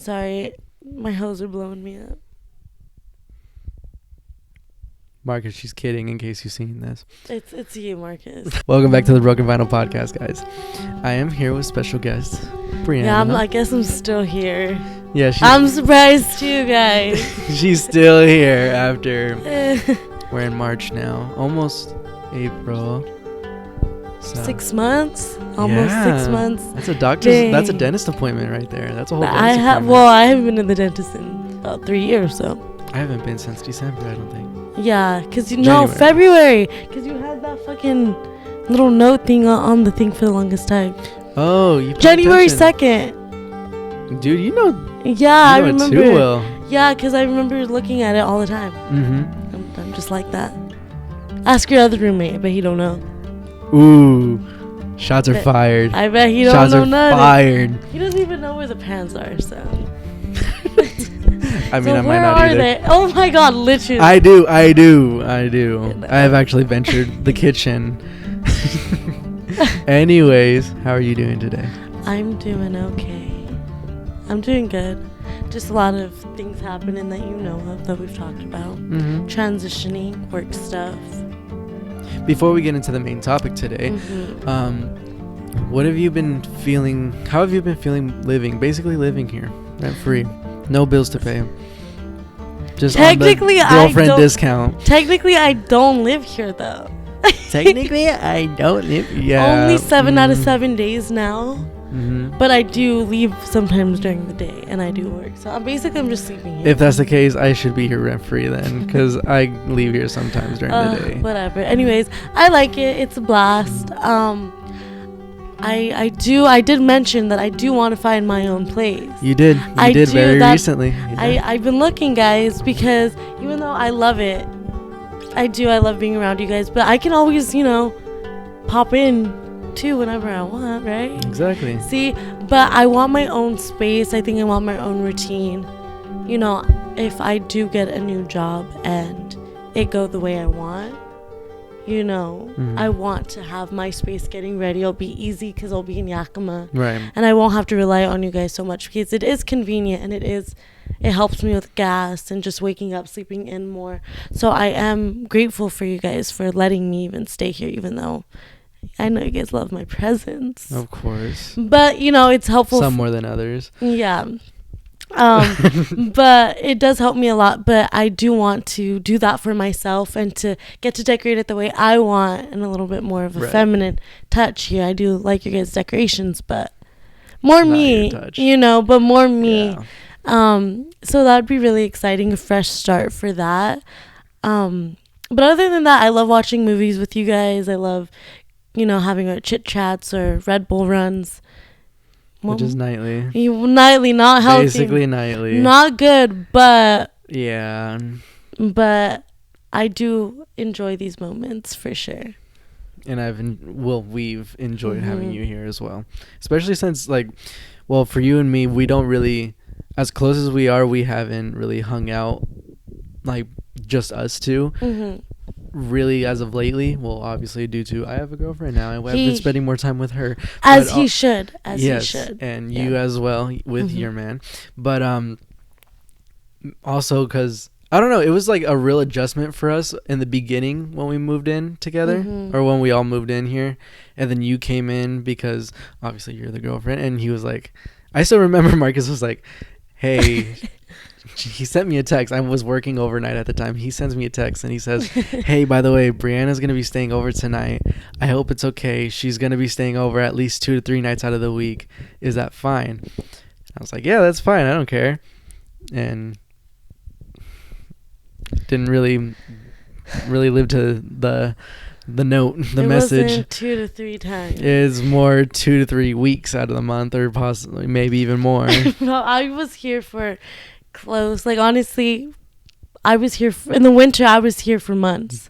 Sorry, my hose are blowing me up. Marcus, she's kidding in case you've seen this. It's you, Marcus. Welcome back to the Broken Vinyl Podcast, guys. I am here with special guest, Brianna. Yeah, I guess I'm still here. Yeah, I'm surprised too, guys. She's still here after... We're in March now. Almost April. So. 6 months? Almost 6 months. That's a doctor's... Dang. That's a dentist appointment right there. That's a whole dentist appointment. Well, I haven't been to the dentist in about 3 years, so... I haven't been since December, I don't think. Yeah, because February. Because you had that fucking little note thing on the thing for the longest time. Oh, you January 2nd. Dude, you know... Yeah, I remember. Too well. Yeah, because I remember looking at it all the time. Mm-hmm. I'm just like that. Ask your other roommate, but he don't know. Ooh, shots are fired. I bet he don't shots know are nothing. Fired. He doesn't even know where the pants are, so. I mean, so I might where not are either. they? Oh my God, literally. I do. I have actually ventured the kitchen. Anyways, how are you doing today? I'm doing okay. I'm doing good. Just a lot of things happening that you know of that we've talked about. Mm-hmm. Transitioning, work stuff. Before we get into the main topic today, what have you been feeling? How have you been feeling basically living here, rent free, no bills to pay, just technically, on the girlfriend discount? Technically, I don't live here though. Technically, I don't live. Yeah, only 7 out of 7 days now. Mm-hmm. But I do leave sometimes during the day, and I do work. So I'm just sleeping here. If that's the case, I should be here rent free then, because I leave here sometimes during the day. Whatever. Anyways, I like it. It's a blast. I did mention that I do want to find my own place. You did. You did very recently. I've been looking, guys, because even though I love it, I love being around you guys, but I can always, pop in too whenever I want, right? Exactly. See, but I want my own space. I think I want my own routine. If I do get a new job and it go the way I want, I want to have my space getting ready. It'll be easy because I'll be in Yakima. Right. And I won't have to rely on you guys so much because it is convenient and it helps me with gas and just waking up, sleeping in more. So I am grateful for you guys for letting me even stay here, even though I know you guys love my presence. Of course. But, it's helpful. Some more than others. Yeah. But it does help me a lot. But I do want to do that for myself and to get to decorate it the way I want and a little bit more of a feminine touch here. I do like your guys' decorations, but more me, but more me. Yeah. So that would be really exciting, a fresh start for that. But other than that, I love watching movies with you guys. I love having our chit chats or Red Bull runs. Which is nightly. Nightly, not healthy. Basically nightly. Not good, but... Yeah. But I do enjoy these moments for sure. And we've enjoyed having you here as well. Especially since, for you and me, we don't really... As close as we are, we haven't really hung out, just us two. Mm-hmm. Really, as of lately, well, obviously due to I have a girlfriend now and I've been spending more time with her, as he should, and you as well with your man. But also because I don't know, it was a real adjustment for us in the beginning when we moved in together, or when we all moved in here, and then you came in because obviously you're the girlfriend, and he was like, I still remember Marcus was like, hey. He sent me a text. I was working overnight at the time. He sends me a text and he says, hey, by the way, Brianna's going to be staying over tonight. I hope it's okay. She's going to be staying over at least 2 to 3 nights out of the week. Is that fine? I was like, yeah, that's fine. I don't care. And didn't really live to the note, the message. It wasn't 2 to 3 times. It's more 2 to 3 weeks out of the month, or possibly maybe even more. No, I was here for... close, honestly, I was here in the winter. I was here for months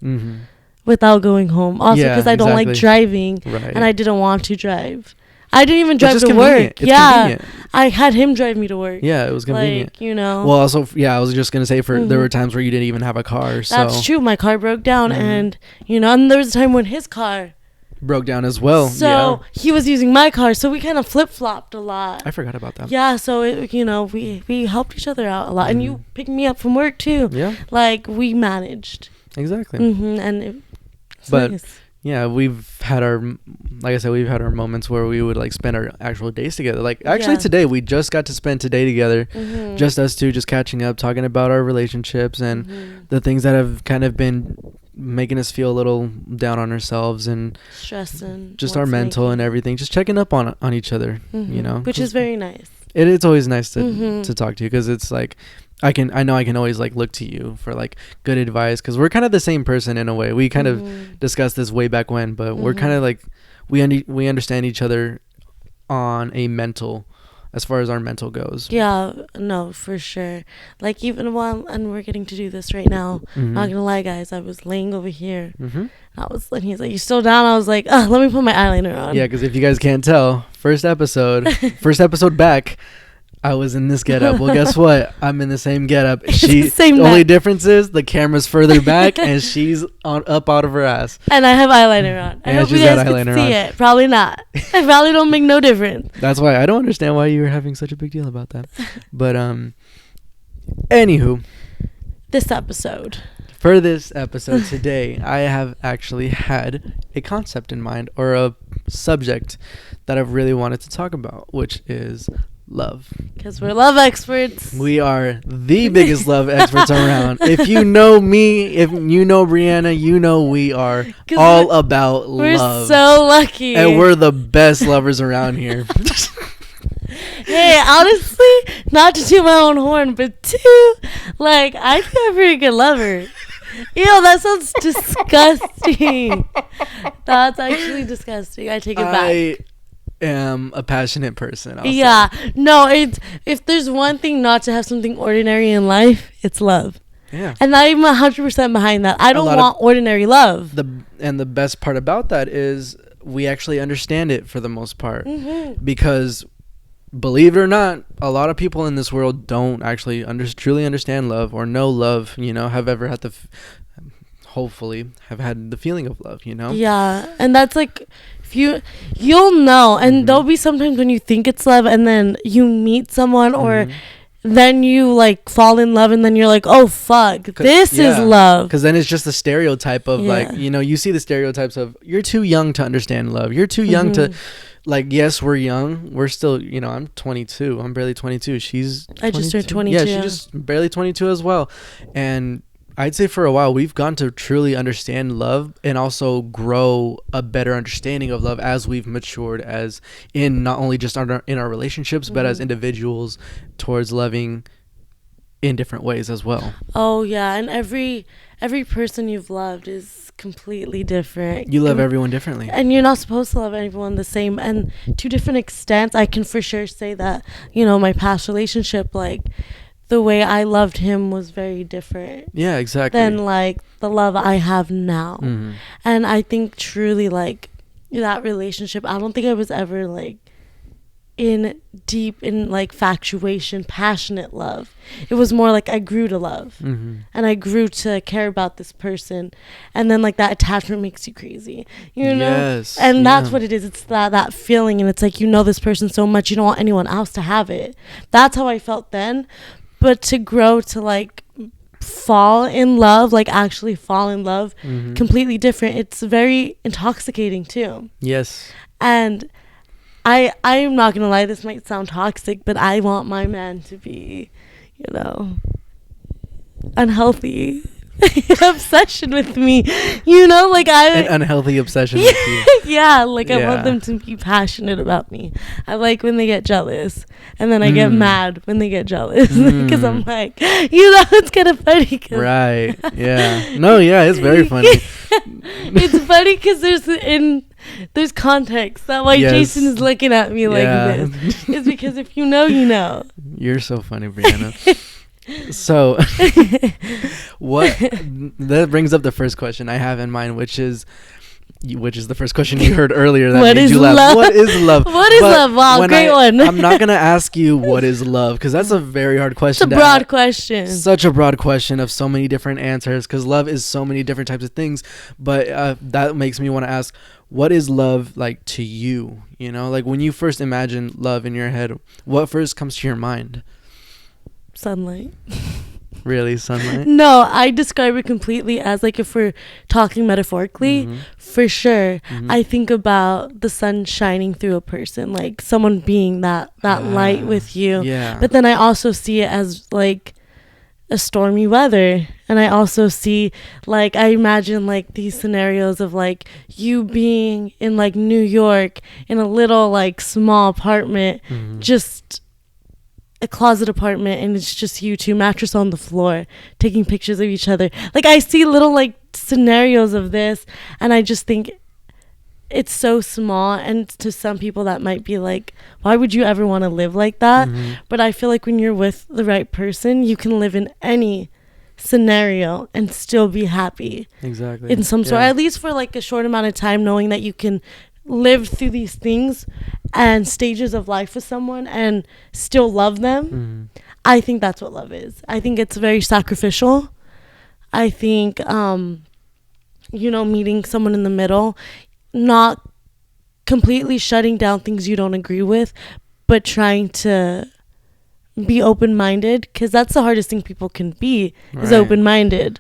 without going home. Also, because I don't like driving, and I didn't want to drive. I didn't even drive to work. Convenient. I had him drive me to work. Yeah, it was convenient. Well, also, I was just gonna say there were times where you didn't even have a car. So that's true. My car broke down, and and there was a time when his car broke down as well. So he was using my car, so we kind of flip-flopped a lot. I forgot about that. Yeah, so we helped each other out a lot, and you picked me up from work too. Yeah, like we managed. exactly. And it's But nice. yeah, we've had our, like I said, we've had our moments where we would like spend our actual days together. Like actually today, we just got to spend today together, just us two, just catching up, talking about our relationships and the things that have kind of been making us feel a little down on ourselves and stressing, just our mental and everything, just checking up on each other, you know, which is very nice. It's always nice to talk to you, because it's like I know I can always like look to you for like good advice, because we're kind of the same person in a way. We kind of discussed this way back when, but we're kind of like we understand each other on a mental, as far as our mental goes. Yeah, no, for sure. Like even while, and we're getting to do this right now. Not gonna lie, guys, I was laying over here. And he's like, "You still down?" I was like, "Let me put my eyeliner on." Yeah, because if you guys can't tell, first episode back, I was in this getup. Well, guess what? I'm in the same getup. The only difference is the camera's further back and she's up out of her ass. And I have eyeliner on. I hope you guys can see it. Probably not. I probably don't make no difference. That's why I don't understand why you were having such a big deal about that. But anywho, for this episode today, I have actually had a concept in mind, or a subject that I've really wanted to talk about, which is love. Because we're love experts. We are the biggest love experts around. If you know me, if you know Brianna, you know we are all about love. We're so lucky. And we're the best lovers around here. Hey, honestly, not to toot my own horn, but like, I think I'm a pretty good lover. Ew, that sounds disgusting. That's actually disgusting. I take it back. I am a passionate person. Yeah. No, if there's one thing not to have something ordinary in life, it's love. Yeah. And I'm 100% behind that. I don't want ordinary love. And the best part about that is we actually understand it for the most part. Because believe it or not, a lot of people in this world don't actually truly understand love, or know love, have ever had hopefully have had the feeling of love, Yeah. And that's like, you'll know, and there'll be sometimes when you think it's love and then you meet someone, or then you like fall in love, and then you're like, oh fuck, this is love. Because then it's just the stereotype of like, you see the stereotypes of, you're too young to understand love, you're too young to, like, yes, we're young, we're still, I'm 22, I'm barely 22, I just turned 22. Yeah, she's just barely 22 as well. And I'd say for a while we've gone to truly understand love, and also grow a better understanding of love as we've matured, as in not only just in our relationships, but as individuals towards loving in different ways as well. Oh yeah, and every person you've loved is completely different. You love everyone differently, and you're not supposed to love everyone the same, and to different extents. I can for sure say that, my past relationship, like, the way I loved him was very different. Yeah, exactly. Than like the love I have now. And I think truly, like, that relationship, I don't think I was ever like in deep in like infatuation, passionate love. It was more like I grew to love, and I grew to care about this person, and then like that attachment makes you crazy, Yes. And that's what it is. It's that feeling, and it's like, this person so much, you don't want anyone else to have it. That's how I felt then. But to grow to like fall in love, like actually fall in love, completely different. It's very intoxicating too. Yes. And I'm not gonna lie, this might sound toxic, but I want my man to be, unhealthy. Obsession with me, like an unhealthy obsession with you. Yeah, like I want them to be passionate about me. I like when they get jealous, and then I get mad when they get jealous, because I'm like, it's kind of funny. Right? Yeah. No. Yeah, it's very funny. It's funny because there's context. That why Jason is looking at me like this. It's because if you know, you know. You're so funny, Brianna. So that brings up the first question I have in mind, which is the first question you heard earlier that made you laugh. What is love? What is love? Wow, great one. I'm not going to ask you what is love, because that's a very hard question. It's a broad question. Such a broad question of so many different answers, because love is so many different types of things. But that makes me want to ask, what is love like to you? You know, like when you first imagine love in your head, what first comes to your mind? Sunlight. Really, sunlight? No, I describe it completely as like, if we're talking metaphorically, for sure. I think about the sun shining through a person, like someone being that light with you. Yeah. But then I also see it as like a stormy weather, and I also see, like, I imagine like these scenarios of like you being in like New York in a little like small apartment, just a closet apartment, and it's just you two, mattress on the floor, taking pictures of each other. Like, I see little like scenarios of this, and I just think it's so small, and to some people that might be like, why would you ever want to live like that? But I feel like when you're with the right person, you can live in any scenario and still be happy. Exactly. In some sort, at least for like a short amount of time, knowing that you can live through these things and stages of life with someone and still love them. I think that's what love is. I think it's very sacrificial. I think meeting someone in the middle, not completely shutting down things you don't agree with, but trying to be open-minded, because that's the hardest thing people can be, is open-minded.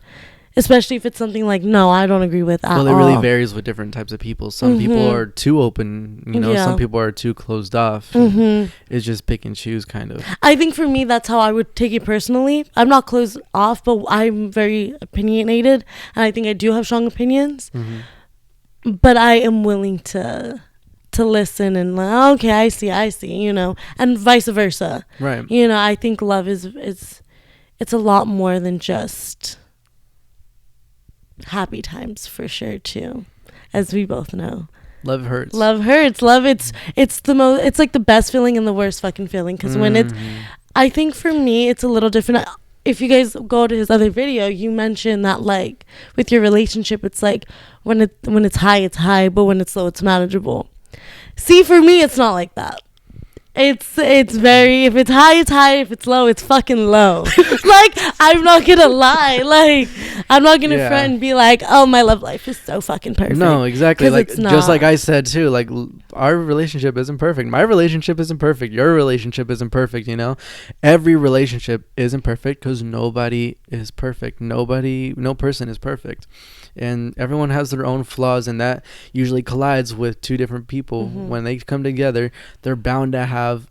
Especially if it's something like, no, I don't agree with at all. Well, it really varies with different types of people. Some people are too open, some people are too closed off. It's just pick and choose, kind of. I think for me, that's how I would take it personally. I'm not closed off, but I'm very opinionated, and I think I do have strong opinions. But I am willing to listen and like, okay, I see, and vice versa. Right. I think love is it's a lot more than just happy times, for sure, too, as we both know. Love hurts. It's the most, it's like the best feeling and the worst fucking feeling, because when it's, I think for me it's a little different. If you guys go to his other video, you mentioned that like with your relationship, it's like when it's high, but when it's low, it's manageable. See, for me, it's not like that. It's very, if it's high, it's high. If it's low, it's fucking low. Like, I'm not gonna lie. Like, I'm not gonna front and be like, oh, my love life is so fucking perfect. No, exactly. Like, it's not. Just like I said too, like, our relationship isn't perfect. My relationship isn't perfect. Your relationship isn't perfect, Every relationship isn't perfect, because nobody is perfect. No person is perfect. And everyone has their own flaws, and that usually collides with two different people. When they come together, they're bound to have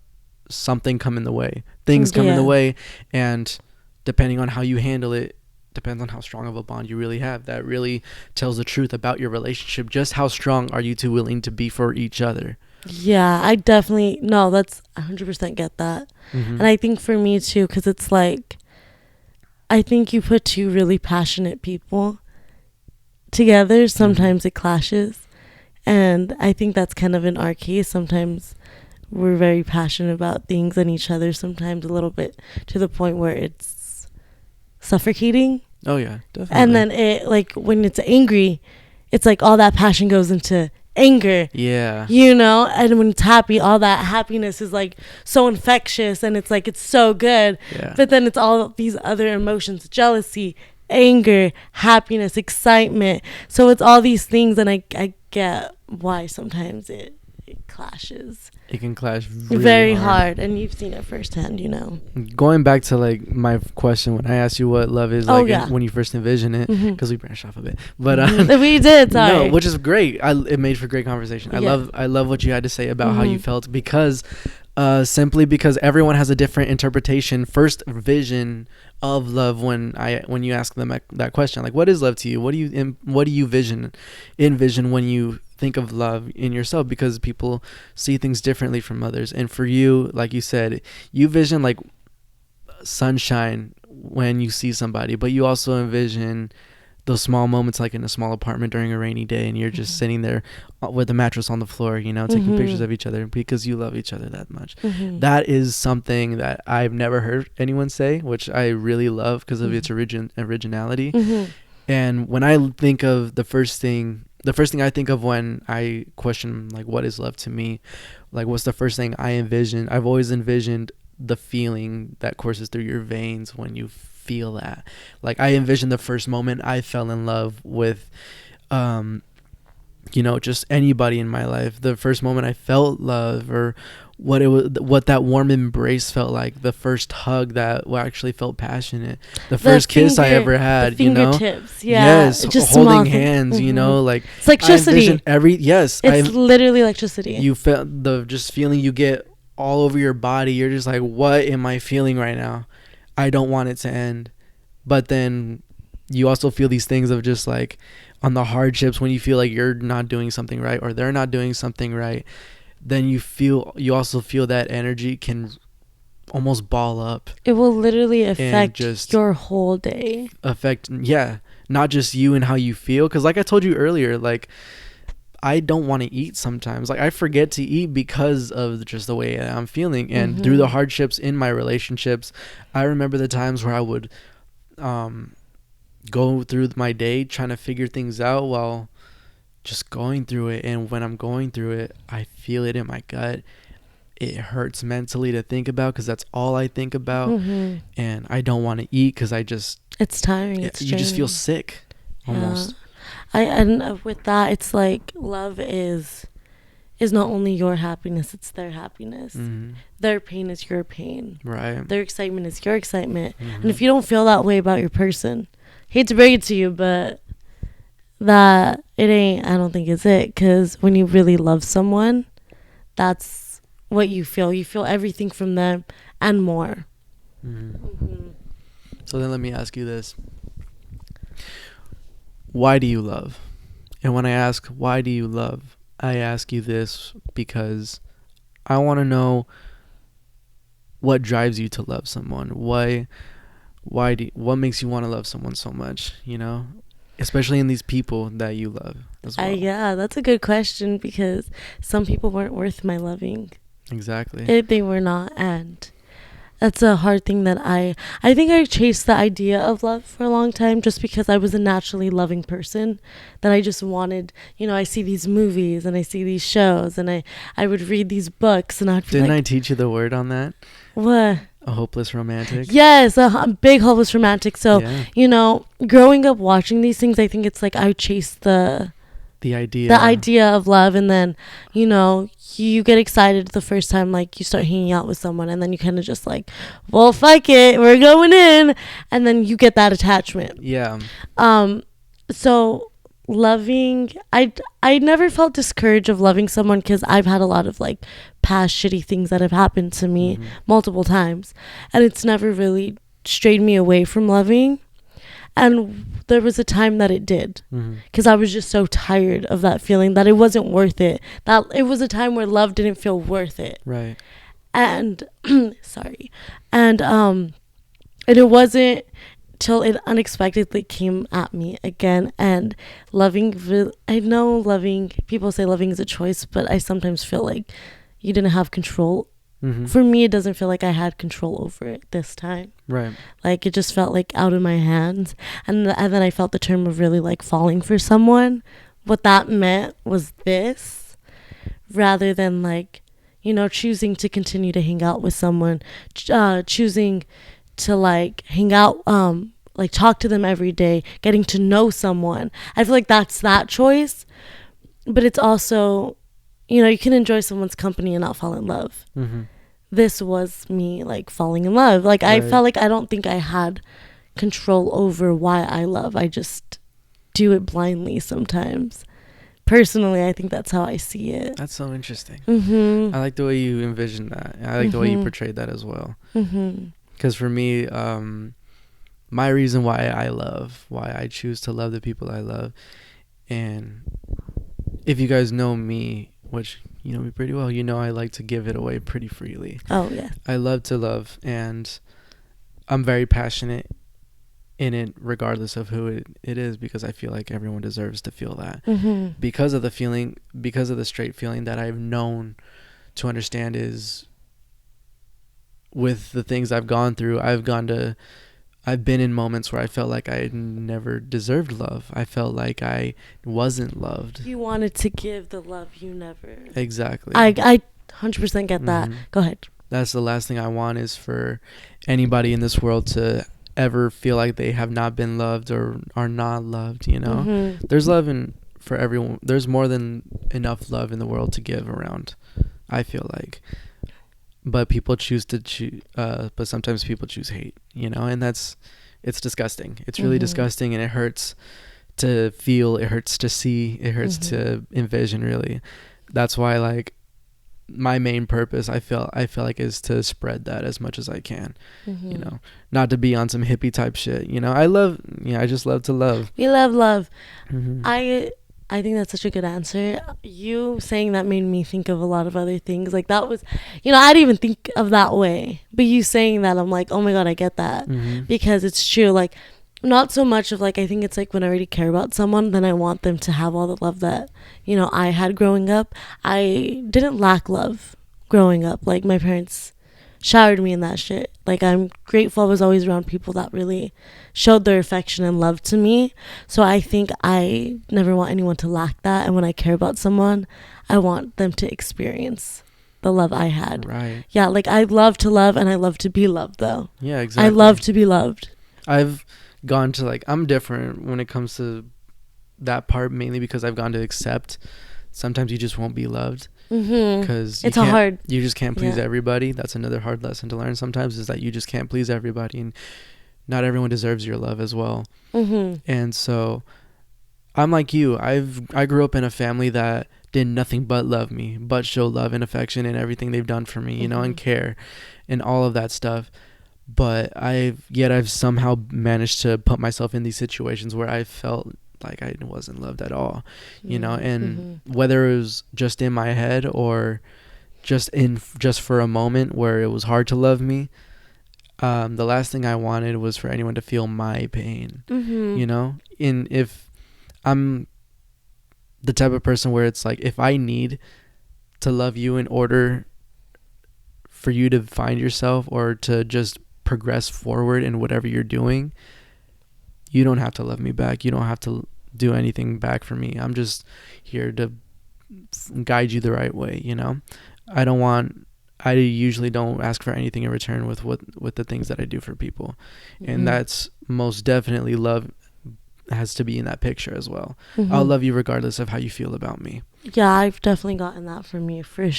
something come in the way. Things come in the way, and depending on how you handle it, depends on how strong of a bond you really have. That really tells the truth about your relationship. Just how strong are you two willing to be for each other? Yeah, I definitely, no, that's 100% get that. And I think for me too, because it's like, I think you put two really passionate people together, sometimes it clashes, and I think that's kind of in our case. Sometimes we're very passionate about things and each other, sometimes a little bit to the point where it's suffocating. Oh yeah, definitely. And then it, like, when it's angry, it's like all that passion goes into anger. Yeah. And when it's happy, all that happiness is like so infectious, and it's like it's so good. Yeah. But then it's all these other emotions: jealousy, anger, happiness, excitement. So it's all these things, and I get why sometimes it clashes. It can clash really very hard, and you've seen it firsthand, Going back to like my question when I asked you what love is, like when you first envision it, because we branched off a bit, but we did. Sorry. No, which is great. It made for great conversation. I love what you had to say about how you felt, because simply because everyone has a different interpretation, first vision of love. When you ask them that question, like, what is love to you? What do you envision when you think of love in yourself? Because people see things differently from others, and for you, like you said, you vision like sunshine when you see somebody, but you also envision those small moments, like in a small apartment during a rainy day, and you're just sitting there with a mattress on the floor, taking pictures of each other because you love each other that much. That is something that I've never heard anyone say, which I really love because of its originality. And when I think of the first thing I think of when I question, like, what is love to me, like, what's the first thing I envision? I've always envisioned the feeling that courses through your veins when you feel that. Like, I envision the first moment I fell in love with you know, just anybody in my life. The first moment I felt love, or what that warm embrace felt like, the first hug that actually felt passionate, the first kiss I ever had, you know. Yes, just holding hands, you know, like it's electricity. It's literally electricity. You felt the just feeling you get all over your body. You're just like, what am I feeling right now? I don't want it to end. But then you also feel these things of just like, on the hardships, when you feel like you're not doing something right or they're not doing something right, then you also feel that energy can almost ball up. It will literally affect your whole day. Not just you and how you feel. Because like I told you earlier, like, I don't want to eat sometimes. Like, I forget to eat because of just the way I'm feeling. And through the hardships in my relationships, I remember the times where I would go through my day trying to figure things out while just going through it. And when I'm going through it, I feel it in my gut. It hurts mentally to think about because that's all I think about. And I don't want to eat because it's tiring. You just feel sick almost. And with that, it's like love is not only your happiness, it's their happiness. Their pain is your pain. Right. Their excitement is your excitement. And if you don't feel that way about your person, hate to break it to you, but that it ain't, I don't think it's it. Because when you really love someone, that's what you feel. You feel everything from them and more. So then let me ask you this. Why do you love? And when I ask, why do you love? I ask you this because I want to know what drives you to love someone. What makes you want to love someone so much, you know? Especially in these people that you love as well. Yeah, that's a good question because some people weren't worth my loving. Exactly. They were not, and that's a hard thing that I think I chased the idea of love for a long time just because I was a naturally loving person that I just wanted, you know, I see these movies and I see these shows and I would read these books and I'd be Didn't I teach you the word on that? What? A hopeless romantic? Yes, a big hopeless romantic. So, you know, growing up watching these things, I think it's like I chased the idea of love, and then, you know, you get excited the first time like you start hanging out with someone, and then you kind of just like, well, fuck it, we're going in, and then you get that attachment. So loving, I never felt discouraged of loving someone because I've had a lot of like past shitty things that have happened to me multiple times, and it's never really strayed me away from loving. And there was a time that it did, because I was just so tired of that feeling that it wasn't worth it. That it was a time where love didn't feel worth it. Right. And sorry. And it wasn't till it unexpectedly came at me again. And loving, I know loving, people say loving is a choice, but I sometimes feel like you didn't have control. For me, it doesn't feel like I had control over it this time. Right. Like, it just felt like out of my hands. And then I felt the term of really like falling for someone. What that meant was this, rather than like, you know, choosing to continue to hang out with someone, choosing to like hang out, like talk to them every day, getting to know someone. I feel like that's that choice. But it's also, you know, you can enjoy someone's company and not fall in love. This was me like falling in love. Like, I felt like I don't think I had control over why I love. I just do it blindly sometimes. Personally, I think that's how I see it. That's so interesting. I like the way you envisioned that. I like the way you portrayed that as well. Because for me, my reason why I choose to love the people I love, and if you guys know me, which you know me pretty well, you know I like to give it away pretty freely. Oh, yeah. I love to love, and I'm very passionate in it regardless of who it is, because I feel like everyone deserves to feel that. Because of the straight feeling that I've known to understand is, with the things I've gone through, I've been in moments where I felt like I never deserved love. I felt like I wasn't loved. You wanted to give the love you never. Exactly. I 100% get that. Go ahead. That's the last thing I want, is for anybody in this world to ever feel like they have not been loved or are not loved, you know? There's love for everyone. There's more than enough love in the world to give around, I feel like. But people choose to choose, but sometimes people choose hate, you know, and it's disgusting. It's really disgusting, and it hurts to feel, it hurts to see, it hurts to envision, really. That's why, like, my main purpose, I feel like, is to spread that as much as I can, you know, not to be on some hippie type shit, you know. I just love to love. We love. I think that's such a good answer. You saying that made me think of a lot of other things. Like, that was, you know, I didn't even think of that way. But you saying that, I'm like, oh my God, I get that. Because it's true. Like, not so much of, like, I think it's like when I already care about someone, then I want them to have all the love that, you know, I had growing up. I didn't lack love growing up. Like, my parents showered me in that shit. Like, I'm grateful I was always around people that really showed their affection and love to me. So I think I never want anyone to lack that. And when I care about someone, I want them to experience the love I had. Right. Yeah, like, I love to love, and I love to be loved, though. Yeah, exactly. I love to be loved. I've gone to, like, I'm different when it comes to that part, mainly because I've gone to accept sometimes you just won't be loved. Because you just can't please everybody. That's another hard lesson to learn sometimes, is that you just can't please everybody, and not everyone deserves your love as well. And so I'm like you. I grew up in a family that did nothing but love me, but show love and affection and everything they've done for me, you know, and care and all of that stuff. But I've somehow managed to put myself in these situations where I felt like I wasn't loved at all, you know, and whether it was just in my head or just for a moment where it was hard to love me, the last thing I wanted was for anyone to feel my pain, you know. And if I'm the type of person where it's like, if I need to love you in order for you to find yourself or to just progress forward in whatever you're doing, you don't have to love me back. You don't have to do anything back for me. I'm just here to guide you the right way, you know. I usually don't ask for anything in return with the things that I do for people. And that's most definitely love has to be in that picture as well. I'll love you regardless of how you feel about me. Yeah, I've definitely gotten that from you, for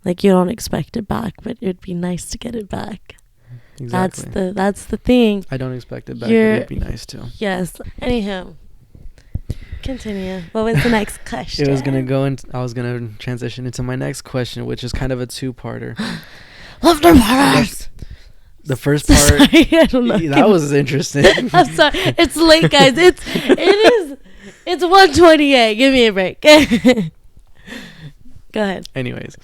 like, you don't expect it back, but it'd be nice to get it back. Exactly. That's the thing. I don't expect it back, but it'd be nice too. Yes. Anyhow, continue. What was the next question? I was gonna transition into my next question, which is kind of a two-parter. Love their partners. The first part. Sorry, I don't know. That was interesting. I'm sorry. It's late, guys. It's 1:28. Give me a break. Go ahead. Anyways,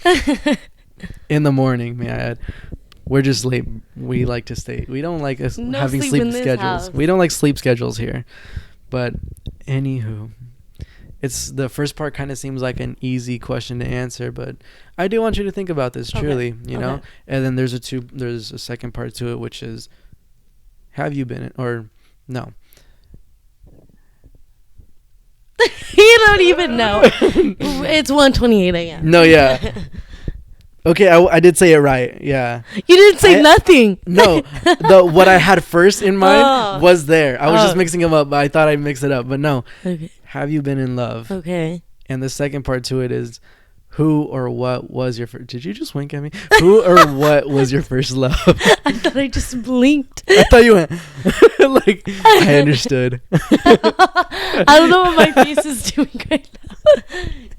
in the morning, may I add, we're just late. We like to stay. We don't like us having sleep schedules. We don't like sleep schedules here. But anywho, it's the first part kind of seems like an easy question to answer, but I do want you to think about this truly, you know. And then there's a second part to it, which is, have you been or no? You don't even know. It's 1:28 a.m. No, yeah. Okay, I did say it right. Yeah. You didn't say nothing. No, what I had first in mind was there. I was just mixing them up, but I thought I'd mix it up. But no. Okay. Have you been in love? Okay. And the second part to it is, who or what was your first... Did you just wink at me? Who or what was your first love? I thought I just blinked. I thought you went... like, I understood. I don't know what my face is doing right now.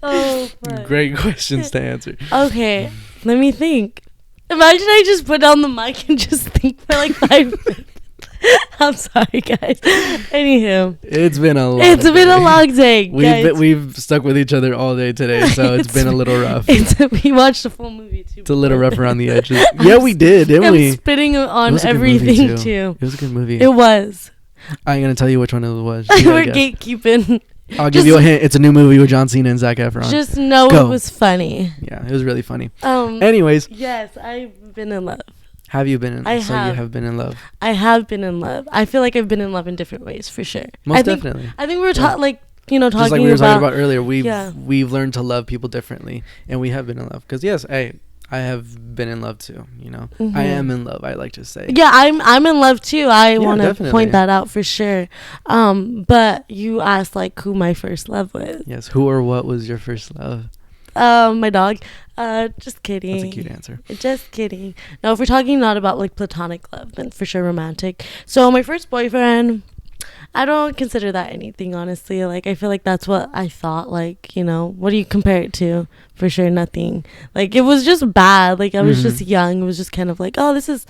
Oh, fuck. Great questions to answer. Okay, let me think. Imagine I just put down the mic and just think for like 5 minutes. I'm sorry, guys. Anywho, it's been a long day. We've stuck with each other all day today, so it's been a little rough. We watched the full movie too. It's a little rough around the edges. Yeah, we did, didn't we? I'm spitting on everything too. It was a good movie. It was. I ain't gonna tell you which one it was. We're gatekeeping. I'll give you a hint. It's a new movie with John Cena and Zac Efron. Just know it was funny. Yeah, it was really funny. Anyways. Yes, I've been in love. Have you been in love? You have been in love. I have been in love. I feel like I've been in love in different ways, for sure. Definitely. I think we were talking just like we were talking about earlier. We've learned to love people differently, and we have been in love. Because yes, I have been in love too, you know. Mm-hmm. I am in love, I like to say. Yeah, I'm in love too. I want to definitely point that out for sure. But you asked like who my first love was. Yes, who or what was your first love? My dog. Just kidding. That's a cute answer. Just kidding. No, if we're talking not about like platonic love, then for sure romantic. So my first boyfriend, I don't consider that anything, honestly. Like, I feel like that's what I thought. Like, you know, what do you compare it to? For sure, nothing. Like, it was just bad. Like, I was just young. It was just kind of like, oh, this is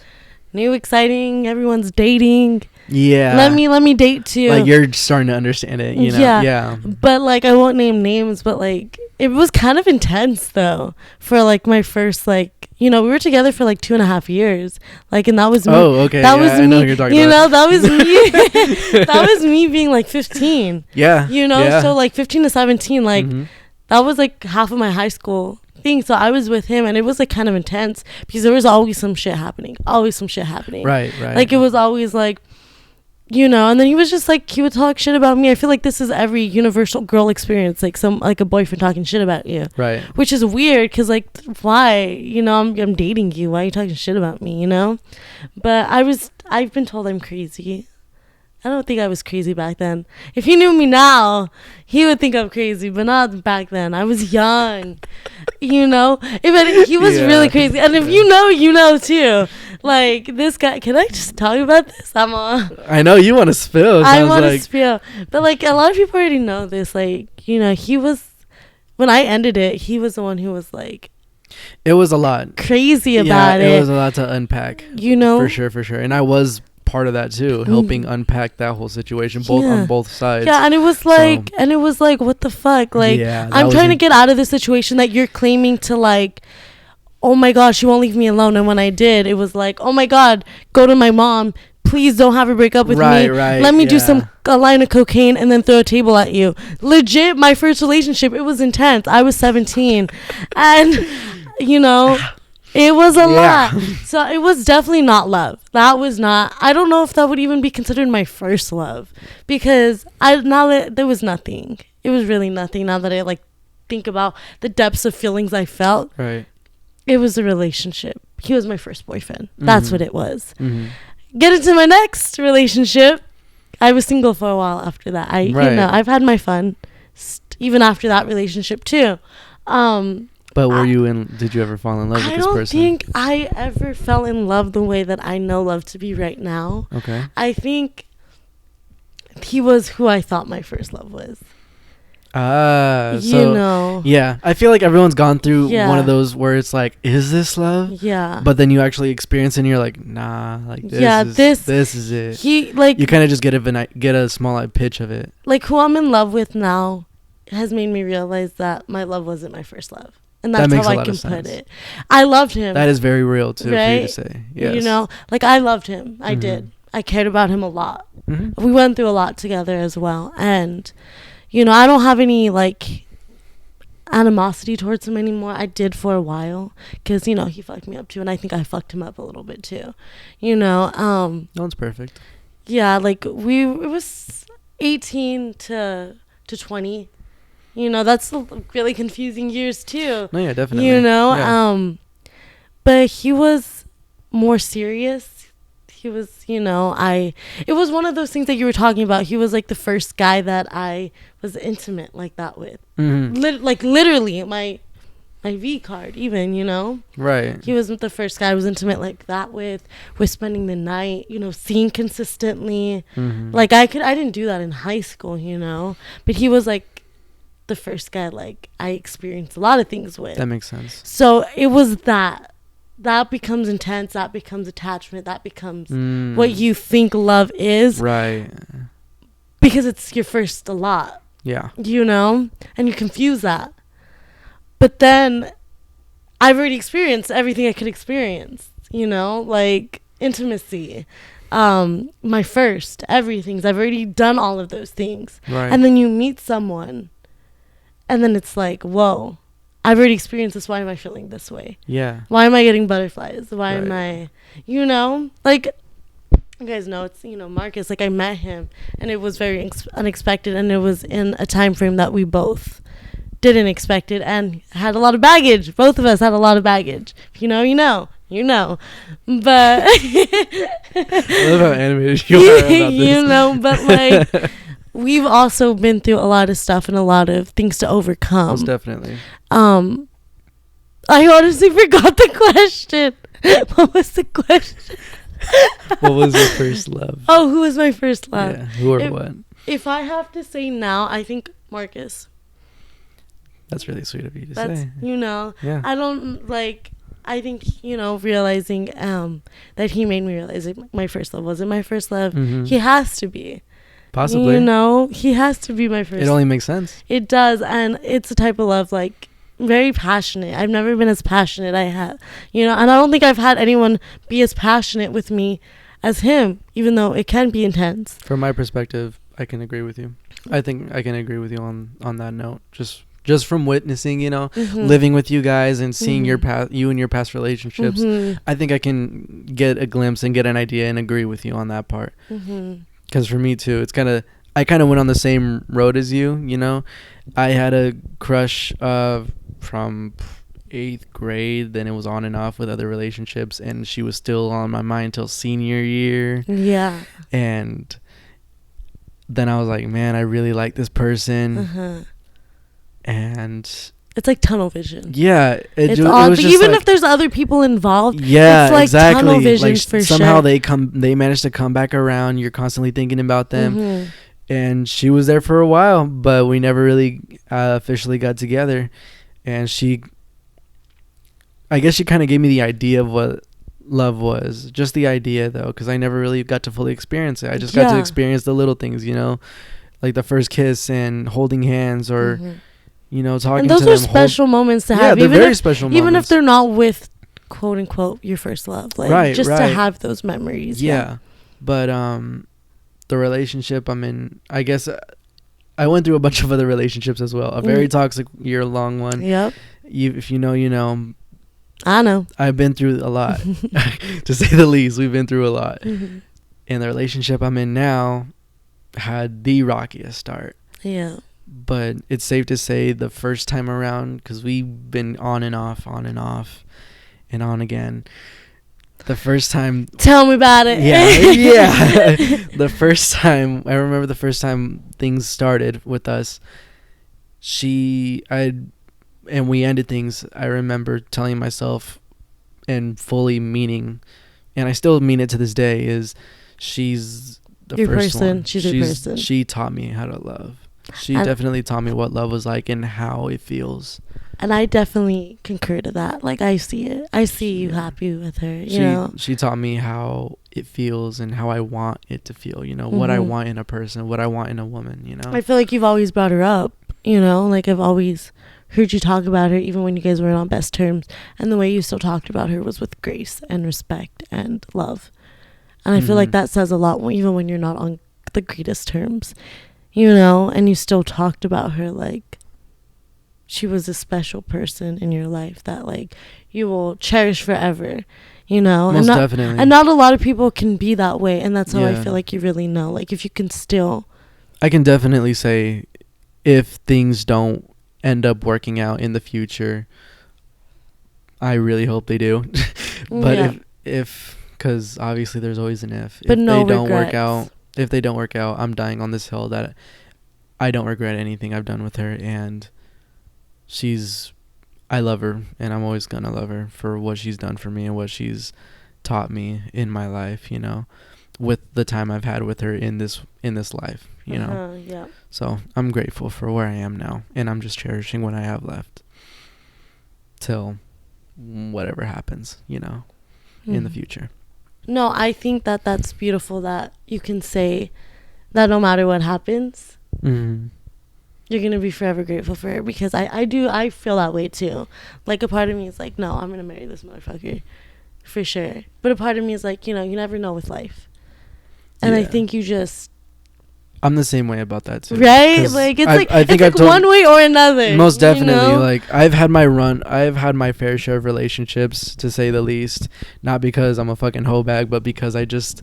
new, exciting. Everyone's dating. Yeah. Let me date too. Like, you're starting to understand it, you know? Yeah. But, like, I won't name names, but, like, it was kind of intense, though, for, like, my first, like, you know, we were together for, like, 2.5 years. Like, and that was me. Oh, okay. That was I me. know what you're talking you about. know, that was me. That was me being, like, 15. Yeah. You know? Yeah. So, like, 15 to 17, like, that was, like, half of my high school thing. So I was with him, and it was, like, kind of intense because there was always some shit happening. Always some shit happening. Right. Like, it was always, like, you know, and then he was just like, he would talk shit about me. I feel like this is every universal girl experience, like a boyfriend talking shit about you, right? Which is weird because, like, why, you know, I'm dating you, why are you talking shit about me, you know? But I've been told I'm crazy. I don't think I was crazy back then. If he knew me now, he would think I'm crazy, but not back then. I was young, you know? He was really crazy. And if you know too. Like, this guy, can I just talk about this? I know you want to spill. I want to spill. But, like, a lot of people already know this. Like, you know, when I ended it, he was the one who was, like, it was a lot. Crazy about it. It was a lot to unpack. You know? For sure. And I was part of that too, helping unpack that whole situation on both sides. Yeah, and it was like, what the fuck? Like, I'm trying to get out of the situation that you're claiming to, like, oh my god, she won't leave me alone. And when I did, it was like, oh my god, go to my mom, please don't have her break up with me. Let me do a line of cocaine and then throw a table at you. Legit, my first relationship, it was intense. I was 17, and you know, it was a lot. So it was definitely not love. That was not, I don't know if that would even be considered my first love, because now that there was nothing. It was really nothing. Now that I, like, think about the depths of feelings I felt. Right. It was a relationship. He was my first boyfriend. That's what it was. Get into my next relationship. I was single for a while after that. You know, I've had my fun even after that relationship too. But did you ever fall in love with this person? I don't think I ever fell in love the way that I know love to be right now. Okay. I think he was who I thought my first love was. You know. Yeah. I feel like everyone's gone through one of those where it's like, is this love? Yeah. But then you actually experience it and you're like, nah, like this is it. You kind of just get a small pitch of it. Like, who I'm in love with now has made me realize that my love wasn't my first love. And that's how I can put it. I loved him. That is very real too, for you to say. Yes. You know, like, I loved him. I did. I cared about him a lot. We went through a lot together as well. And you know, I don't have any, like, animosity towards him anymore. I did for a while because, you know, he fucked me up too, and I think I fucked him up a little bit too. You know, no one's perfect. Yeah, like, it was 18 to 20. You know, that's really confusing years too. No, yeah, definitely. You know, but he was more serious. He was, you know, it was one of those things that you were talking about. He was, like, the first guy that I was intimate like that with. Literally my V card even, you know. Right. He was the first guy I was intimate like that with spending the night, you know, seeing consistently. Like, I didn't do that in high school, you know. But he was, like, the first guy, like, I experienced a lot of things with. That makes sense. So it was that becomes intense, that becomes attachment, that becomes what you think love is. Right. Because it's your first a lot. Yeah. You know? And you confuse that. But then I've already experienced everything I could experience, you know? Like, intimacy, my first, everything. I've already done all of those things. Right. And then you meet someone, and then it's like, whoa. I've already experienced this. Why am I feeling this way? Yeah. Why am I getting butterflies? Why am I, you know, like, you guys know, it's, you know, Marcus, like, I met him and it was very unexpected, and it was in a time frame that we both didn't expect it and had a lot of baggage. Both of us had a lot of baggage. You know. But I love how animated you are about this. You know, but like we've also been through a lot of stuff and a lot of things to overcome. Most definitely. I honestly forgot the question. What was the question? What was your first love? Oh, who was my first love? Yeah, who or what? If I have to say now, I think Marcus. That's really sweet of you to say. You know, yeah. I don't like. I think, you know, realizing that he made me realize that my first love wasn't my first love. Mm-hmm. He has to be. Possibly. You know, he has to be my first. It only makes sense. It does, and it's a type of love like very passionate. I've never been as passionate I have, you know, and I don't think I've had anyone be as passionate with me as him, even though it can be intense. From my perspective, I can agree with you. I think I can agree with you on that note. Just from witnessing, you know, living with you guys and seeing your you and your past relationships, I think I can get a glimpse and get an idea and agree with you on that part. Because for me too, it's I kind of went on the same road as you. You know, I had a crush from 8th grade, then it was on and off with other relationships, and she was still on my mind till senior year. Yeah. And then I was like, man, I really like this person. And it's like tunnel vision. Yeah, it's odd, but even if there's other people involved, it's like exactly. Tunnel vision like for somehow sure. They managed to come back around. You're constantly thinking about them, and she was there for a while, but we never really officially got together. And I guess she kind of gave me the idea of what love was, just the idea though, because I never really got to fully experience it. I just got to experience the little things, you know, like the first kiss and holding hands, or you know, talking to them. And those are special moments to have. Yeah, they're very special moments. Even if they're not with, quote unquote, your first love. Like, just to have those memories. Yeah. But the relationship I'm in, I guess I went through a bunch of other relationships as well. A very toxic year-long one. Yep. If you know, you know. I know. I've been through a lot. To say the least, we've been through a lot. And the relationship I'm in now had the rockiest start. Yeah. But it's safe to say the first time around, because we've been on and off, and on again. The first time... Tell me about it. Yeah. The first time... I remember the first time things started with us. And we ended things. I remember telling myself and fully meaning, and I still mean it to this day, is she's the your first person. one. She's your person. She taught me how to love. She definitely taught me what love was like and how it feels. And I definitely concur to that. Like, I see it. I see you happy with her, you know? She taught me how it feels and how I want it to feel, you know, what I want in a person, what I want in a woman, you know? I feel like you've always brought her up, you know? Like, I've always heard you talk about her, even when you guys weren't on best terms. And the way you still talked about her was with grace and respect and love. And I feel like that says a lot, even when you're not on the greatest terms. You know, and you still talked about her like she was a special person in your life that like you will cherish forever, you know. Most definitely. And not a lot of people can be that way, and that's how I feel like you really know. Like, if you can still... I can definitely say if things don't end up working out in the future, I really hope they do. But if because obviously there's always an if. But if they don't work out, I'm dying on this hill that I don't regret anything I've done with her, and I love her, and I'm always gonna love her for what she's done for me and what she's taught me in my life, you know, with the time I've had with her in this life, you know. Yeah. So I'm grateful for where I am now, and I'm just cherishing what I have left till whatever happens, you know, in the future. No, I think that that's beautiful that you can say that no matter what happens, you're going to be forever grateful for her, because I feel that way too. Like, a part of me is like, no, I'm going to marry this motherfucker for sure. But a part of me is like, you know, you never know with life. And I think you just... I'm the same way about that too. Right? Like, it's I think it's like one way or another. Most definitely. You know? Like, I've had my fair share of relationships, to say the least. Not because I'm a fucking hoe bag, but because I just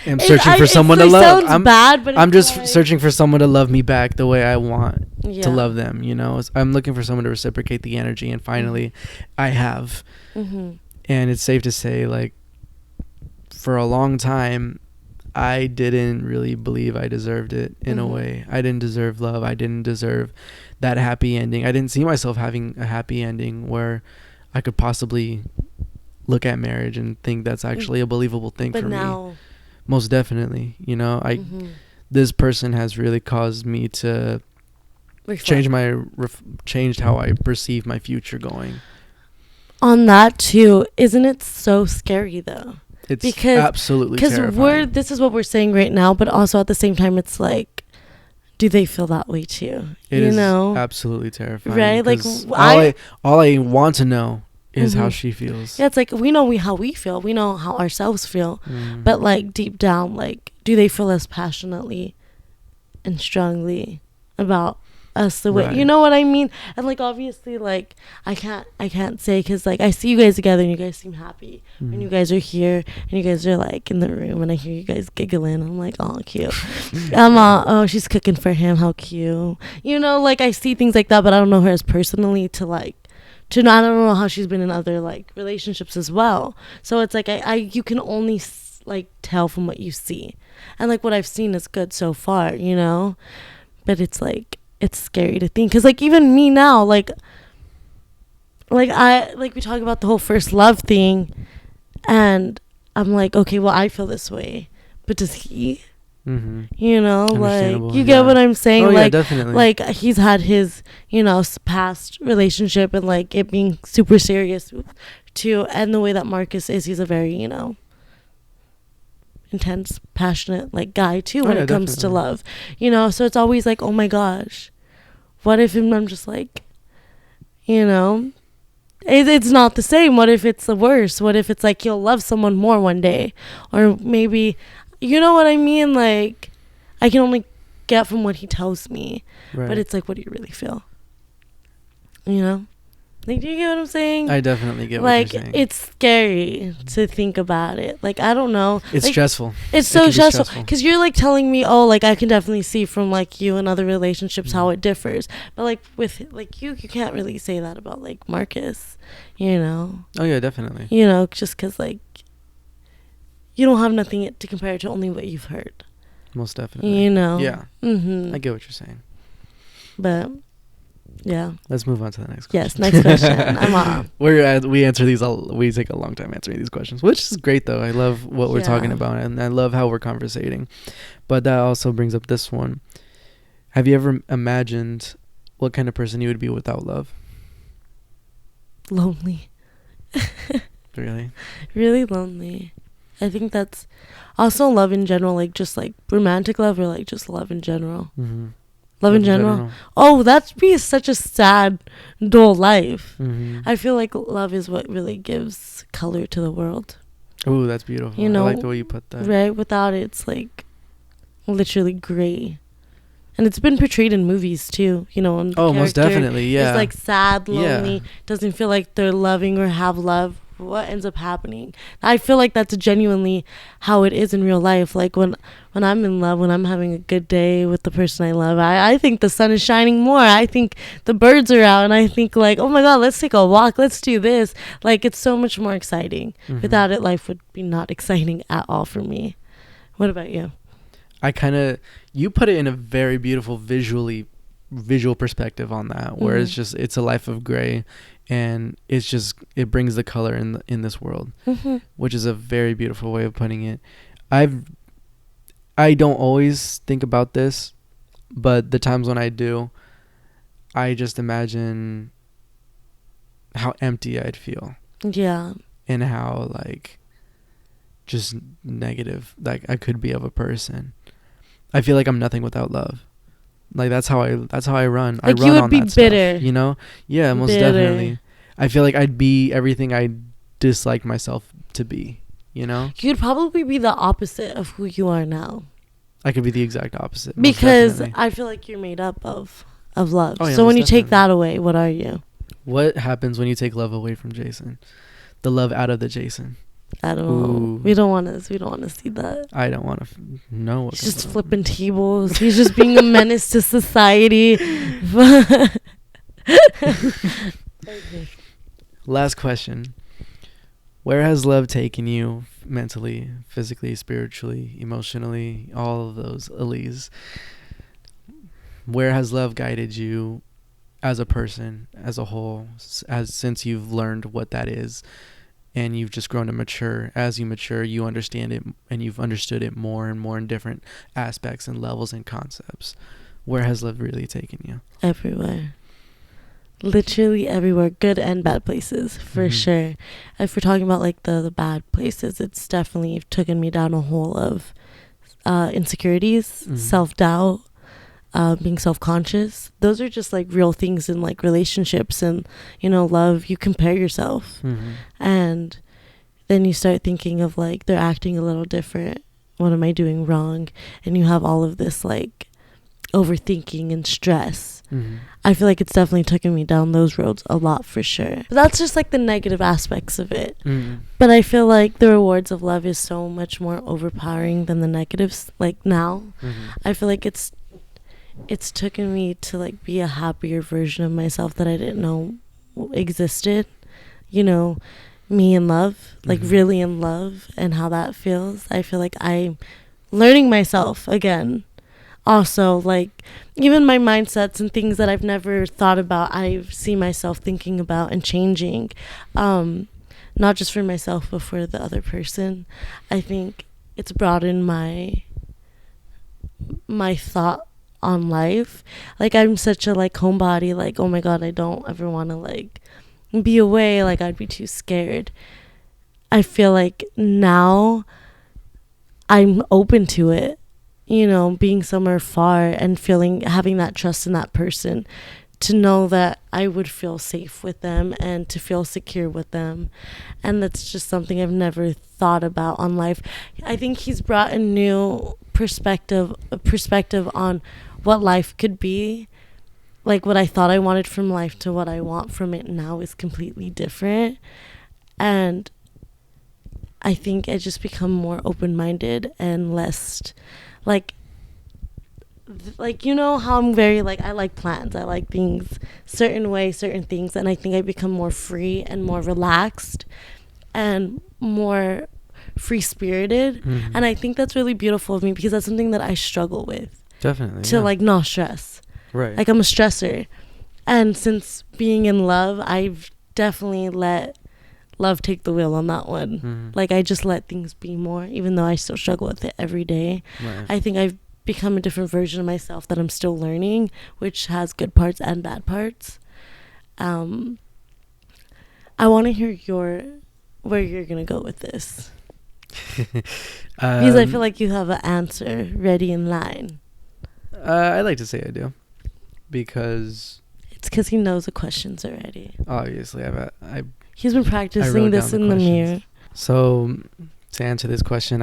am searching for someone to love. Sounds bad, but I'm just searching for someone to love me back the way I want to love them, you know. I'm looking for someone to reciprocate the energy, and finally I have. And it's safe to say, like, for a long time I didn't really believe I deserved it in a way. I didn't deserve love. I didn't deserve that happy ending. I didn't see myself having a happy ending where I could possibly look at marriage and think that's actually a believable thing for me. Most definitely, you know, this person has really caused me to changed how I perceive my future going. On that too, isn't it so scary though? It's absolutely terrifying. Because this is what we're saying right now, but also at the same time, it's like, do they feel that way too? It is absolutely terrifying, right? Like, all I want to know is how she feels. Yeah, it's like we know how we feel, we know how ourselves feel, but like deep down, like, do they feel as passionately and strongly about us the way, you know what I mean? And like, obviously, like, I can't say, because like I see you guys together and you guys seem happy and you guys are here and you guys are like in the room and I hear you guys giggling. I'm like, oh, cute. Oh, she's cooking for him, how cute, you know. Like, I see things like that, but I don't know her as personally I don't know how she's been in other like relationships as well. So it's like you can only like tell from what you see, and like what I've seen is good so far, you know. But it's like, it's scary to think, because like even me now, like we talk about the whole first love thing, and I'm like, okay, well, I feel this way, but does he? You know, like, you get what I'm saying? Oh, like, yeah, definitely. Like, he's had his, you know, past relationship and like it being super serious too, and the way that Marcus is, he's a very, you know, intense, passionate like guy too when it comes to love, you know. So it's always like, oh my gosh, what if I'm just like, you know, it's not the same? What if it's the worst? What if it's like he'll love someone more one day, or maybe, you know what I mean? Like, I can only get from what he tells me, but it's like, what do you really feel? You know? Like, do you get what I'm saying? I definitely get what you're saying. Like, it's scary to think about it. Like, I don't know. It's like, stressful. It's so stressful. Because you're, like, telling me, oh, like, I can definitely see from, like, you and other relationships how it differs. But, like, with, like, you can't really say that about, like, Marcus, you know? Oh, yeah, definitely. You know, just because, like, you don't have nothing to compare to, only what you've heard. Most definitely. You know? Yeah. I get what you're saying. But... yeah. Let's move on to the next question. Yes, next question. I'm on. We answer these we take a long time answering these questions, which is great though. I love what we're talking about, and I love how we're conversating. But that also brings up this one. Have you ever imagined what kind of person you would be without love? Lonely. Really? Really lonely. I think that's also love in general, like just like romantic love, or like just love in general. Love in general. Oh, that'd be such a sad, dull life. I feel like love is what really gives color to the world. Oh, that's beautiful. You know, I like the way you put that. Right? Without it, it's like literally gray. And it's been portrayed in movies too, you know. Oh, most definitely, yeah. It's like sad, lonely, doesn't feel like they're loving or have love. What ends up happening? I feel like that's genuinely how it is in real life. Like when I'm in love, when I'm having a good day with the person I love, I think the sun is shining more. I think the birds are out, and I think like, oh my God, let's take a walk, let's do this. Like, it's so much more exciting. Without it, life would be not exciting at all for me. What about you? You put it in a very beautiful visual perspective on that, where it's a life of gray, and it brings the color in this world, which is a very beautiful way of putting it. I don't always think about this, but the times when I do, I just imagine how empty I'd feel. Yeah. And how like just negative like I could be of a person. I feel like I'm nothing without love. Like that's how I run. Like I run you would on be that bitter. Stuff, you know? Yeah, most definitely. I feel like I'd be everything I disliked myself to be, you know? You'd probably be the opposite of who you are now. I could be the exact opposite. Because I feel like you're made up of love. Oh, yeah, so when you take that away, what are you? What happens when you take love away from Jason? The love out of the Jason. I don't know. We don't want to see that. I don't want to know. He's just flipping tables. He's just being a menace to society. Okay. Last question. Where has love taken you mentally, physically, spiritually, emotionally, all of those Elise? Where has love guided you as a person, as a whole, as since you've learned what that is and you've just grown to mature? As you mature, you understand it and you've understood it more and more in different aspects and levels and concepts. Where has love really taken you? Everywhere. Literally everywhere, good and bad places, for sure. If we're talking about like the bad places, it's definitely taken me down a hole of insecurities, self-doubt, being self-conscious. Those are just like real things in like relationships and, you know, love. You compare yourself and then you start thinking of like, they're acting a little different. What am I doing wrong? And you have all of this like overthinking and stress. I feel like it's definitely taken me down those roads a lot, for sure. But that's just like the negative aspects of it. But I feel like the rewards of love is so much more overpowering than the negatives. Like now, I feel like it's taken me to like be a happier version of myself that I didn't know existed. You know, me in love, like really in love, and how that feels. I feel like I'm learning myself again. Also, like, even my mindsets and things that I've never thought about, I see myself thinking about and changing. Not just for myself, but for the other person. I think it's broadened my thought on life. Like, I'm such a, like, homebody. Like, oh my God, I don't ever want to, like, be away. Like, I'd be too scared. I feel like now I'm open to it. You know, being somewhere far and having that trust in that person, to know that I would feel safe with them and to feel secure with them. And that's just something I've never thought about on life. I think he's brought a new perspective on what life could be. Like, what I thought I wanted from life to what I want from it now is completely different. And I think I just become more open-minded and less like, you know how I'm very, like, I like plans. I like things certain way, certain things. And I think I become more free and more relaxed and more free-spirited. And I think that's really beautiful of me, because that's something that I struggle with. Definitely. To, like, not stress. Right. Like, I'm a stressor. And since being in love, I've definitely let love take the wheel on that one. Like, I just let things be more, even though I still struggle with it every day. Right. I think I've become a different version of myself that I'm still learning, which has good parts and bad parts. I want to hear where you're gonna go with this, because I feel like you have an answer ready in line. I like to say I do, because it's because he knows the questions already. Obviously, He's been practicing this in the mirror. So, to answer this question,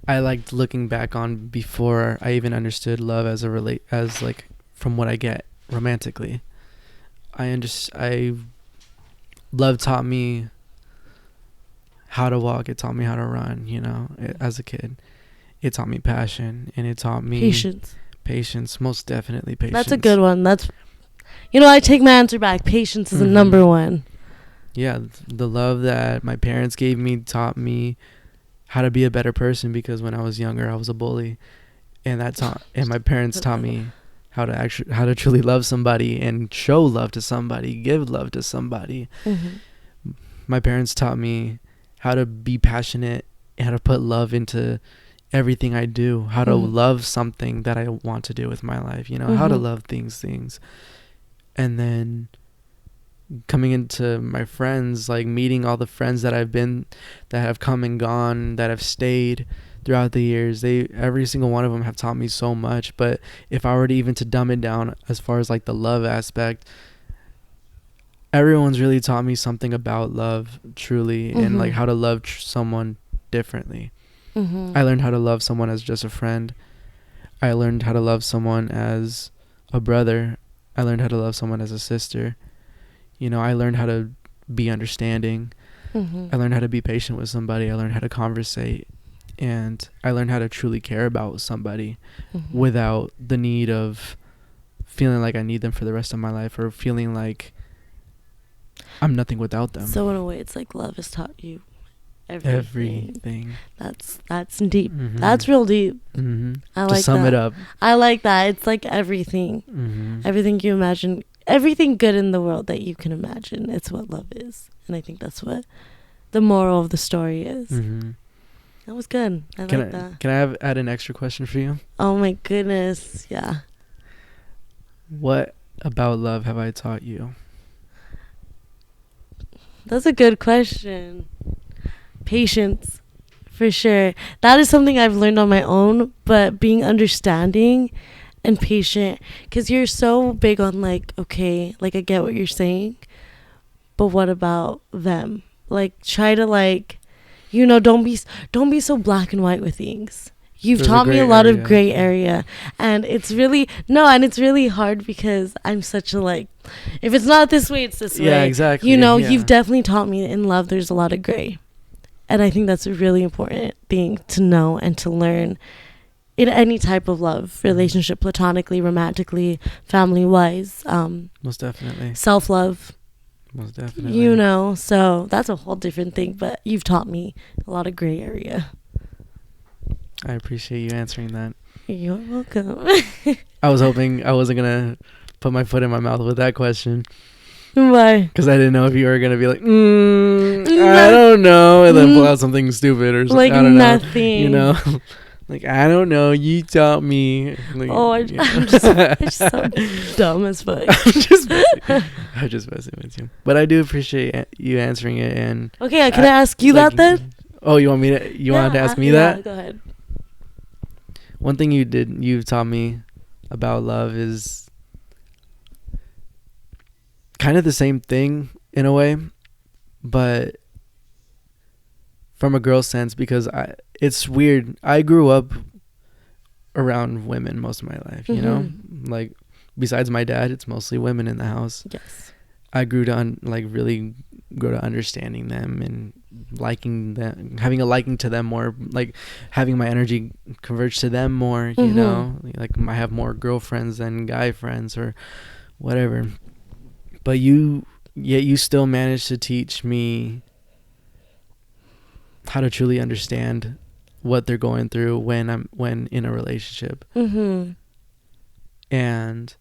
I liked looking back on before I even understood love as like from what I get romantically. Love taught me how to walk. It taught me how to run. You know, as a kid, it taught me passion, and it taught me patience. Most definitely patience. That's a good one. I take my answer back. Patience is the number one. Yeah, the love that my parents gave me taught me how to be a better person, because when I was younger, I was a bully, and my parents taught me how to truly love somebody and show love to somebody, give love to somebody. My parents taught me how to be passionate, how to put love into everything I do, how to love something that I want to do with my life, you know, how to love things. And then coming into my friends, like meeting all the friends that have come and gone, that have stayed throughout the years, every single one of them have taught me so much. But if I were to even to dumb it down as far as like the love aspect, everyone's really taught me something about love, truly, and like how to love someone differently. I learned how to love someone as just a friend. I learned how to love someone as a brother. I learned how to love someone as a sister. You know, I learned how to be understanding. I learned how to be patient with somebody. I learned how to conversate. And I learned how to truly care about somebody without the need of feeling like I need them for the rest of my life, or feeling like I'm nothing without them. So in a way, it's like love has taught you everything. That's deep. That's real deep. I like to sum it up. I like that. It's like everything. Everything you imagine, everything good in the world that you can imagine. It's what love is, and I think that's what the moral of the story is. That was good. I like that. Can I add an extra question for you? Oh my goodness. Yeah. What about love have I taught you? That's a good question. Patience, for sure. That is something I've learned on my own, but being understanding and patient, because you're so big on like, okay, like I get what you're saying, but what about them? Like, try to like, you know, don't be so black and white with things. You've taught me a lot of gray area, and it's really hard because I'm such a like, if it's not this way, it's this way. Yeah, exactly. You know, you've definitely taught me in love there's a lot of gray. And I think that's a really important thing to know and to learn in any type of love, relationship, platonically, romantically, family-wise. Most definitely. Self-love. Most definitely. You know, so that's a whole different thing, but you've taught me a lot of gray area. I appreciate you answering that. You're welcome. I was hoping I wasn't going to put my foot in my mouth with that question. Why? Because I didn't know if you were going to be like, I don't know, and then pull out something stupid or something. Like I don't nothing. Know, you know? Like, I don't know, you taught me. Like, I'm just so dumb as fuck. I'm just messing with you. But I do appreciate you answering it. And okay, can I ask you that then? Oh, you want me to? You wanted to ask me that? Yeah, go ahead. One thing you've taught me about love is kind of the same thing in a way, but from a girl's sense, because it's weird. I grew up around women most of my life, you know, like besides my dad, it's mostly women in the house. Yes. I grew to really grow to understanding them and liking them, having a liking to them more, like having my energy converge to them more, you know, like I have more girlfriends than guy friends or whatever. But you still managed to teach me how to truly understand what they're going through when in a relationship. And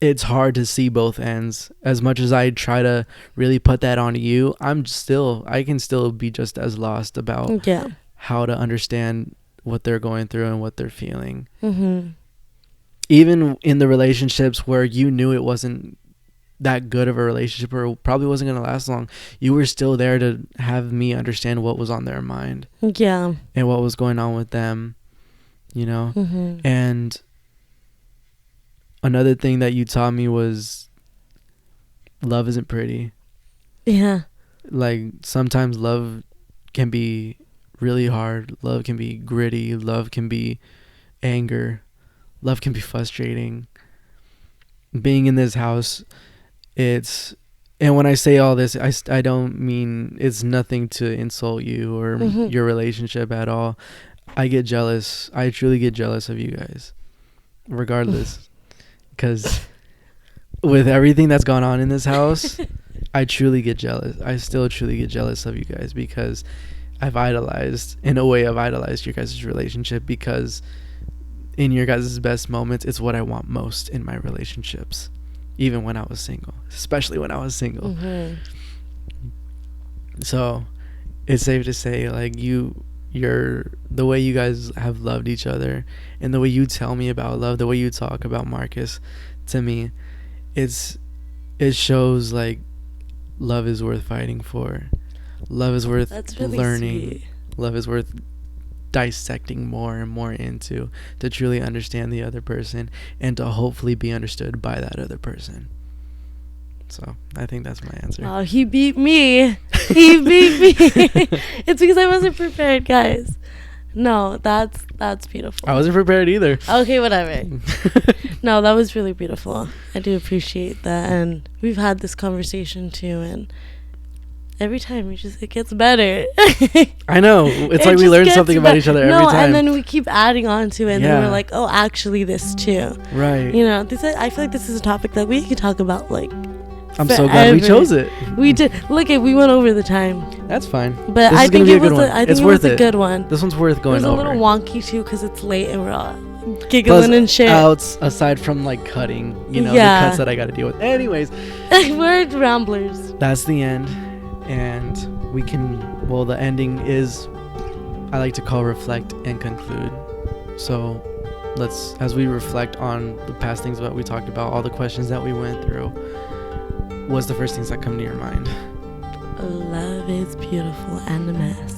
it's hard to see both ends. As much as I try to really put that on you, I can still be just as lost about how to understand what they're going through and what they're feeling. Even in the relationships where you knew it wasn't that good of a relationship or probably wasn't going to last long, you were still there to have me understand what was on their mind. Yeah. And what was going on with them, you know? And another thing that you taught me was love isn't pretty. Yeah. Like sometimes love can be really hard. Love can be gritty. Love can be anger. Love can be frustrating. Being in this house, and when I say all this, I don't mean it's nothing to insult you or your relationship at all. I get jealous. I truly get jealous of you guys, regardless. Because with everything that's gone on in this house, I truly get jealous. I still truly get jealous of you guys because I've idolized your guys' relationship, because in your guys' best moments, it's what I want most in my relationships. Even when I was single, especially when I was single. So it's safe to say, like, the way you guys have loved each other and the way you tell me about love, the way you talk about Marcus to me, it shows like love is worth fighting for. Love is worth learning. Sweet. Love is worth dissecting more and more into, to truly understand the other person and to hopefully be understood by that other person. So I think that's my answer. Oh, he beat me. He beat me. It's because I wasn't prepared, guys. No, that's beautiful. I wasn't prepared either. Okay, whatever. No, that was really beautiful. I do appreciate that, and we've had this conversation too, and Every time it gets better. I know. It's like we learn something about each other every time. And then we keep adding on to it, and then we're like, oh, actually, this too. Right. You know, I feel like this is a topic that we could talk about, like, I'm so glad we chose it. We did. Look, we went over the time. That's fine. But I think it was a good one. This one's worth going over. It was a little wonky, too, because it's late and we're all giggling and shit. Aside from, like, cutting, the cuts that I got to deal with. Anyways. We're ramblers. That's the end. And the ending is, I like to call reflect and conclude. So as we reflect on the past things that we talked about, all the questions that we went through, what's the first things that come to your mind? Love is beautiful and a mess.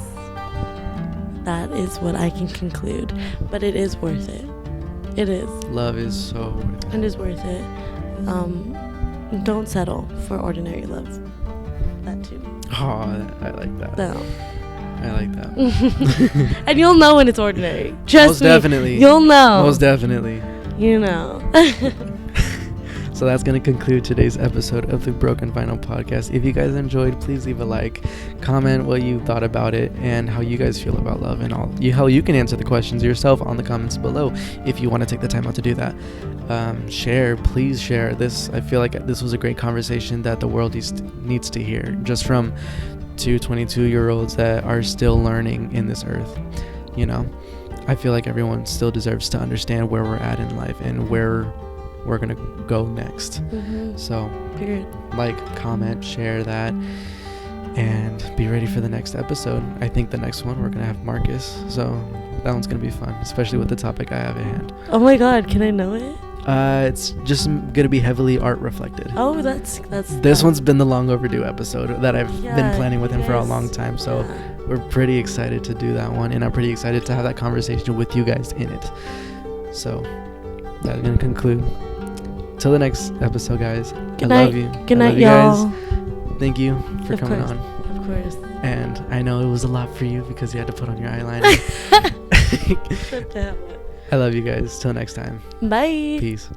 That is what I can conclude. But it is worth it. It is. Love is so worth it. It is worth it. Don't settle for ordinary love. That too. Oh, I like that. No. I like that. And you'll know when it's ordinary. Trust me. Most definitely. You'll know. Most definitely. You know. So that's going to conclude today's episode of the Broken Vinyl Podcast. If you guys enjoyed, please leave a like, comment what you thought about it, and how you guys feel about love, and how you can answer the questions yourself on the comments below if you want to take the time out to do that. Please share this. I feel like this was a great conversation that the world needs to hear, just from two 22-year-olds that are still learning in this earth. I feel like everyone still deserves to understand where we're at in life and where we're gonna go next. So like, comment, share that, and be ready for the next episode. I think the next one we're gonna have Marcus, so that one's gonna be fun, especially with the topic I have at hand. Oh my god, can I know it? It's just gonna be heavily art reflected. Oh, that's this one's been the long overdue episode that I've been planning with him for a long time, so we're pretty excited to do that one, and I'm pretty excited to have that conversation with you guys in it. So that's gonna conclude. Till the next episode, guys. Good night. Love you. Good night, y'all. Guys. Thank you for coming on. Of course. And I know it was a lot for you because you had to put on your eyeliner. I love you guys. Till next time. Bye. Peace.